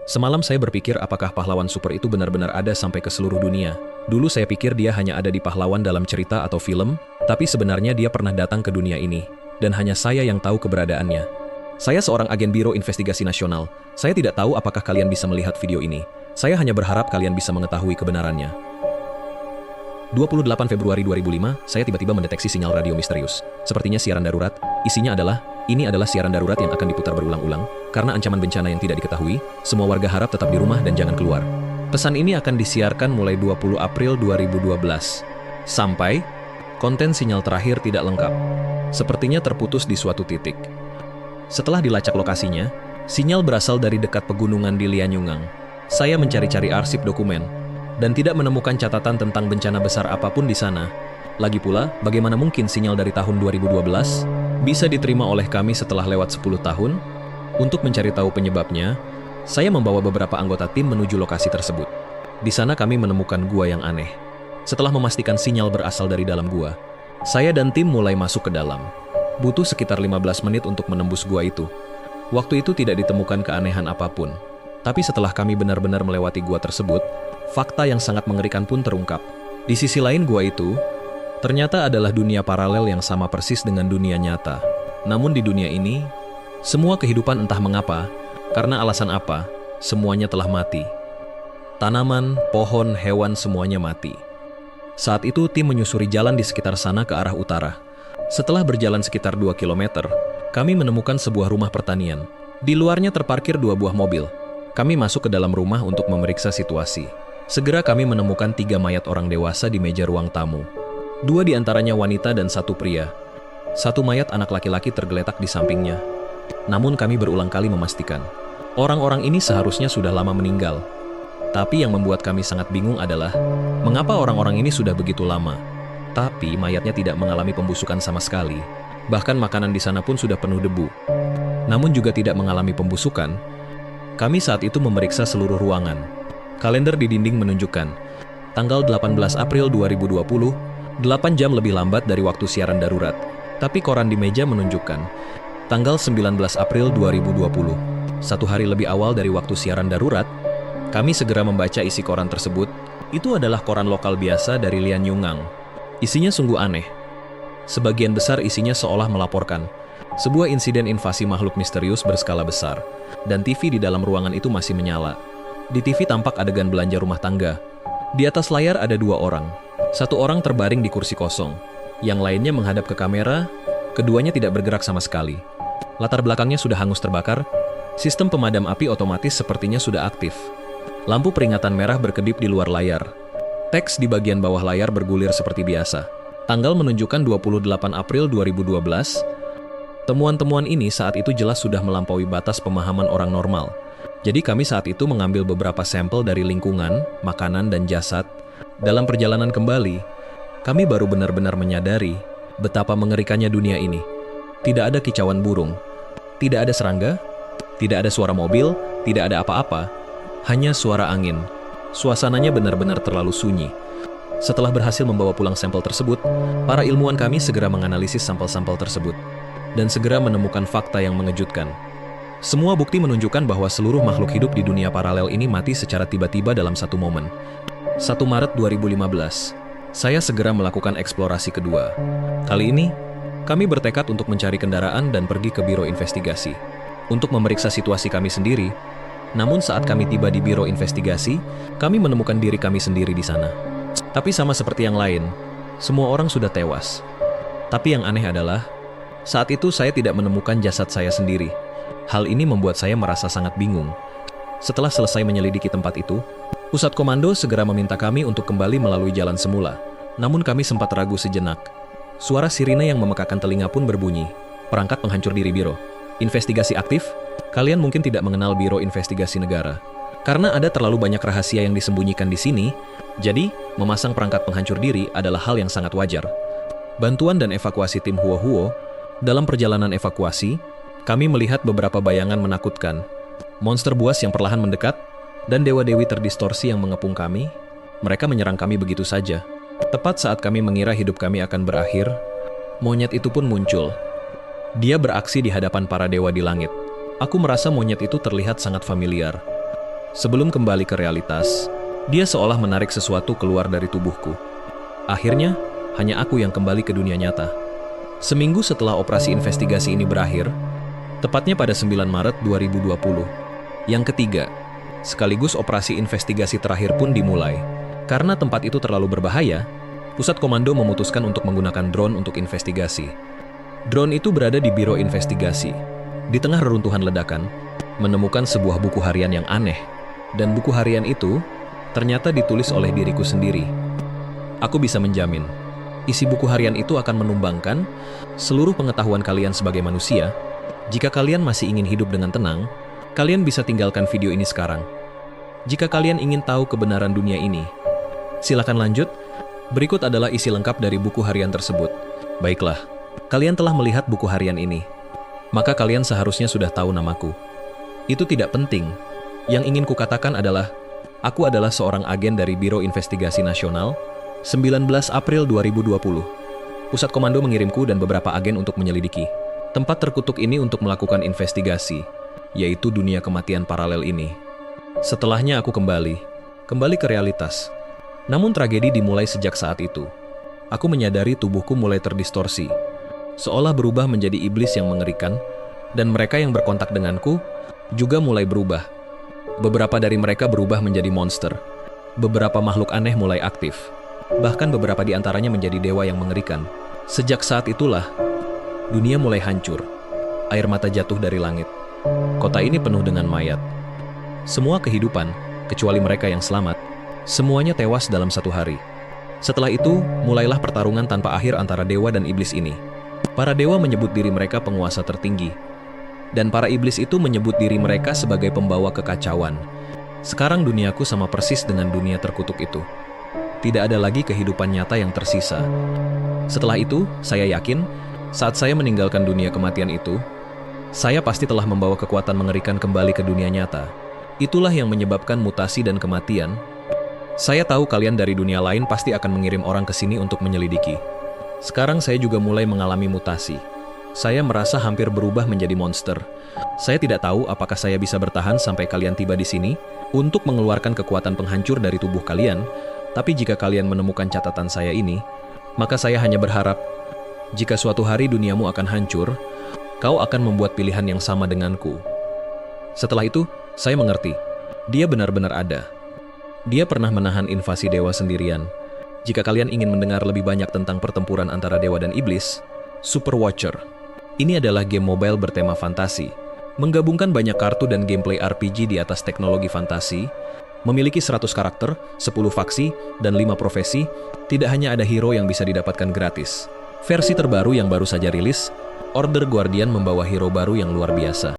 Semalam saya berpikir apakah pahlawan super itu benar-benar ada sampai ke seluruh dunia. Dulu saya pikir dia hanya ada di pahlawan dalam cerita atau film, tapi sebenarnya dia pernah datang ke dunia ini. Dan hanya saya yang tahu keberadaannya. Saya seorang agen Biro Investigasi Nasional. Saya tidak tahu apakah kalian bisa melihat video ini. Saya hanya berharap kalian bisa mengetahui kebenarannya. 28 Februari 2005, saya tiba-tiba mendeteksi sinyal radio misterius. Sepertinya siaran darurat. Isinya adalah, ini adalah siaran darurat yang akan diputar berulang-ulang, karena ancaman bencana yang tidak diketahui, semua warga harap tetap di rumah dan jangan keluar. Pesan ini akan disiarkan mulai 20 April 2012. Sampai, konten sinyal terakhir tidak lengkap. Sepertinya terputus di suatu titik. Setelah dilacak lokasinya, sinyal berasal dari dekat pegunungan di Lianyungang. Saya mencari-cari arsip dokumen, dan tidak menemukan catatan tentang bencana besar apapun di sana. Lagi pula, bagaimana mungkin sinyal dari tahun 2012 bisa diterima oleh kami setelah lewat 10 tahun? Untuk mencari tahu penyebabnya, saya membawa beberapa anggota tim menuju lokasi tersebut. Di sana kami menemukan gua yang aneh. Setelah memastikan sinyal berasal dari dalam gua, saya dan tim mulai masuk ke dalam. Butuh sekitar 15 menit untuk menembus gua itu. Waktu itu tidak ditemukan keanehan apapun. Tapi setelah kami benar-benar melewati gua tersebut, fakta yang sangat mengerikan pun terungkap. Di sisi lain gua itu, ternyata adalah dunia paralel yang sama persis dengan dunia nyata. Namun di dunia ini, semua kehidupan entah mengapa, karena alasan apa, semuanya telah mati. Tanaman, pohon, hewan semuanya mati. Saat itu tim menyusuri jalan di sekitar sana ke arah utara. Setelah berjalan sekitar 2 km, kami menemukan sebuah rumah pertanian. Di luarnya terparkir 2 buah mobil. Kami masuk ke dalam rumah untuk memeriksa situasi. Segera kami menemukan 3 mayat orang dewasa di meja ruang tamu. 2 di antaranya wanita dan 1 pria. 1 mayat anak laki-laki tergeletak di sampingnya. Namun kami berulang kali memastikan, orang-orang ini seharusnya sudah lama meninggal. Tapi yang membuat kami sangat bingung adalah, mengapa orang-orang ini sudah begitu lama, tapi mayatnya tidak mengalami pembusukan sama sekali. Bahkan makanan di sana pun sudah penuh debu. Namun juga tidak mengalami pembusukan. Kami saat itu memeriksa seluruh ruangan. Kalender di dinding menunjukkan, tanggal 18 April 2020, 8 jam lebih lambat dari waktu siaran darurat. Tapi koran di meja menunjukkan, tanggal 19 April 2020, 1 hari lebih awal dari waktu siaran darurat. Kami segera membaca isi koran tersebut. Itu adalah koran lokal biasa dari Lianyungang. Isinya sungguh aneh. Sebagian besar isinya seolah melaporkan sebuah insiden invasi makhluk misterius berskala besar, dan TV di dalam ruangan itu masih menyala. Di TV tampak adegan belanja rumah tangga. Di atas layar ada 2 orang. 1 orang terbaring di kursi kosong, yang lainnya menghadap ke kamera. Keduanya tidak bergerak sama sekali. Latar belakangnya sudah hangus terbakar. Sistem pemadam api otomatis sepertinya sudah aktif. Lampu peringatan merah berkedip di luar layar. Teks di bagian bawah layar bergulir seperti biasa. Tanggal menunjukkan 28 April 2012. Temuan-temuan ini saat itu jelas sudah melampaui batas pemahaman orang normal. Jadi kami saat itu mengambil beberapa sampel dari lingkungan, makanan, dan jasad. Dalam perjalanan kembali, kami baru benar-benar menyadari betapa mengerikannya dunia ini. Tidak ada kicauan burung, tidak ada serangga, tidak ada suara mobil, tidak ada apa-apa, hanya suara angin. Suasananya benar-benar terlalu sunyi. Setelah berhasil membawa pulang sampel tersebut, para ilmuwan kami segera menganalisis sampel-sampel tersebut dan segera menemukan fakta yang mengejutkan. Semua bukti menunjukkan bahwa seluruh makhluk hidup di dunia paralel ini mati secara tiba-tiba dalam satu momen. 1 Maret 2015, saya segera melakukan eksplorasi kedua. Kali ini, kami bertekad untuk mencari kendaraan dan pergi ke Biro Investigasi untuk memeriksa situasi kami sendiri. Namun saat kami tiba di Biro Investigasi, kami menemukan diri kami sendiri di sana. Tapi sama seperti yang lain, semua orang sudah tewas. Tapi yang aneh adalah, saat itu saya tidak menemukan jasad saya sendiri. Hal ini membuat saya merasa sangat bingung. Setelah selesai menyelidiki tempat itu, Pusat Komando segera meminta kami untuk kembali melalui jalan semula. Namun kami sempat ragu sejenak. Suara sirine yang memekakan telinga pun berbunyi. Perangkat penghancur diri Biro Investigasi aktif. Kalian mungkin tidak mengenal Biro Investigasi Negara. Karena ada terlalu banyak rahasia yang disembunyikan di sini, jadi memasang perangkat penghancur diri adalah hal yang sangat wajar. Bantuan dan evakuasi tim Huo-Huo. Dalam perjalanan evakuasi, kami melihat beberapa bayangan menakutkan. Monster buas yang perlahan mendekat, dan dewa-dewi terdistorsi yang mengepung kami. Mereka menyerang kami begitu saja. Tepat saat kami mengira hidup kami akan berakhir, monyet itu pun muncul. Dia beraksi di hadapan para dewa di langit. Aku merasa monyet itu terlihat sangat familiar. Sebelum kembali ke realitas, dia seolah menarik sesuatu keluar dari tubuhku. Akhirnya, hanya aku yang kembali ke dunia nyata. Seminggu setelah operasi investigasi ini berakhir, tepatnya pada 9 Maret 2020, yang ketiga, sekaligus operasi investigasi terakhir pun dimulai. Karena tempat itu terlalu berbahaya, Pusat Komando memutuskan untuk menggunakan drone untuk investigasi. Drone itu berada di Biro Investigasi. Di tengah reruntuhan ledakan, menemukan sebuah buku harian yang aneh. Dan buku harian itu ternyata ditulis oleh diriku sendiri. Aku bisa menjamin, isi buku harian itu akan menumbangkan seluruh pengetahuan kalian sebagai manusia. Jika kalian masih ingin hidup dengan tenang, kalian bisa tinggalkan video ini sekarang. Jika kalian ingin tahu kebenaran dunia ini, silakan lanjut. Berikut adalah isi lengkap dari buku harian tersebut. Baiklah, kalian telah melihat buku harian ini. Maka kalian seharusnya sudah tahu namaku. Itu tidak penting. Yang ingin kukatakan adalah, aku adalah seorang agen dari Biro Investigasi Nasional, 19 April 2020. Pusat Komando mengirimku dan beberapa agen untuk menyelidiki tempat terkutuk ini untuk melakukan investigasi, yaitu dunia kematian paralel ini. Setelahnya aku kembali ke realitas. Namun tragedi dimulai sejak saat itu. Aku menyadari tubuhku mulai terdistorsi, seolah berubah menjadi iblis yang mengerikan, dan mereka yang berkontak denganku juga mulai berubah. Beberapa dari mereka berubah menjadi monster. Beberapa makhluk aneh mulai aktif. Bahkan beberapa di antaranya menjadi dewa yang mengerikan. Sejak saat itulah, dunia mulai hancur. Air mata jatuh dari langit. Kota ini penuh dengan mayat. Semua kehidupan, kecuali mereka yang selamat, semuanya tewas dalam satu hari. Setelah itu, mulailah pertarungan tanpa akhir antara dewa dan iblis ini. Para dewa menyebut diri mereka penguasa tertinggi. Dan para iblis itu menyebut diri mereka sebagai pembawa kekacauan. Sekarang duniaku sama persis dengan dunia terkutuk itu. Tidak ada lagi kehidupan nyata yang tersisa. Setelah itu, saya yakin, saat saya meninggalkan dunia kematian itu, saya pasti telah membawa kekuatan mengerikan kembali ke dunia nyata. Itulah yang menyebabkan mutasi dan kematian. Saya tahu kalian dari dunia lain pasti akan mengirim orang ke sini untuk menyelidiki. Sekarang saya juga mulai mengalami mutasi. Saya merasa hampir berubah menjadi monster. Saya tidak tahu apakah saya bisa bertahan sampai kalian tiba di sini untuk mengeluarkan kekuatan penghancur dari tubuh kalian. Tapi jika kalian menemukan catatan saya ini, maka saya hanya berharap, jika suatu hari duniamu akan hancur, kau akan membuat pilihan yang sama denganku. Setelah itu, saya mengerti. Dia benar-benar ada. Dia pernah menahan invasi dewa sendirian. Jika kalian ingin mendengar lebih banyak tentang pertempuran antara dewa dan iblis, Super Watcher. Ini adalah game mobile bertema fantasi, menggabungkan banyak kartu dan gameplay RPG di atas teknologi fantasi, memiliki 100 karakter, 10 faksi, dan 5 profesi. Tidak hanya ada hero yang bisa didapatkan gratis. Versi terbaru yang baru saja rilis, Order Guardian membawa hero baru yang luar biasa.